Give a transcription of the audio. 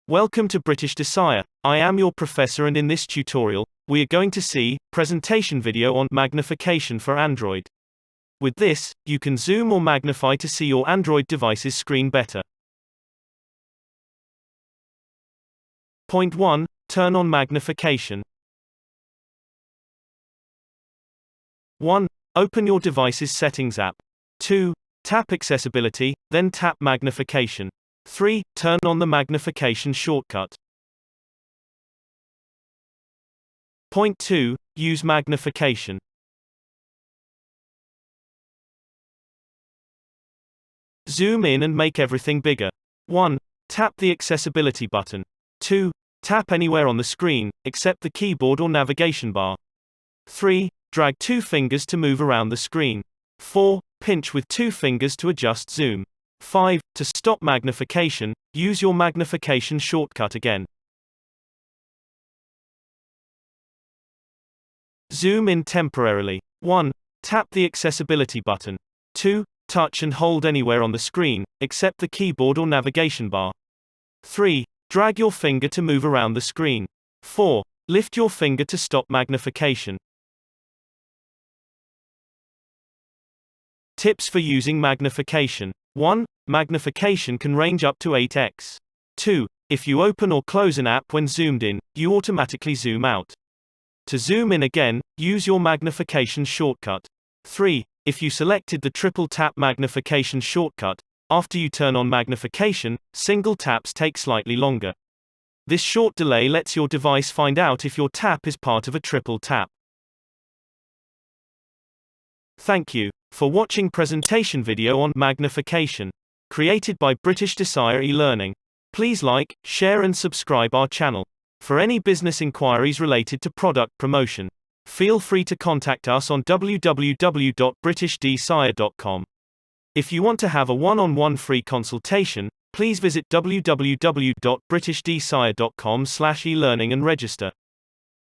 Welcome to British Desire. I am your professor, and in this tutorial, we are going to see presentation video on magnification for Android. With this, you can zoom or magnify to see your Android device's screen better. Point 1. Turn on magnification. 1. Open your device's Settings app. 2. Tap Accessibility, then tap Magnification. 3. Turn on the magnification shortcut. Point 2. Use magnification. Zoom in and make everything bigger. 1. Tap the accessibility button. 2. Tap anywhere on the screen, except the keyboard or navigation bar. 3. Drag 2 fingers to move around the screen. 4. Pinch with 2 fingers to adjust zoom. 5. To stop magnification, use your magnification shortcut again. Zoom in temporarily. 1. Tap the accessibility button. 2. Touch and hold anywhere on the screen, except the keyboard or navigation bar. 3. Drag your finger to move around the screen. 4. Lift your finger to stop magnification. Tips for using magnification. 1. Magnification can range up to 8x. 2. If you open or close an app when zoomed in, you automatically zoom out. To zoom in again, use your magnification shortcut. 3. If you selected the triple tap magnification shortcut, after you turn on magnification, single taps take slightly longer. This short delay lets your device find out if your tap is part of a triple tap. Thank you for watching presentation video on magnification, created by British Desire eLearning. Please like, share and subscribe our channel. For any business inquiries related to product promotion, feel free to contact us on www.britishdesire.com. If you want to have a one-on-one free consultation, please visit www.britishdesire.com/elearning and register.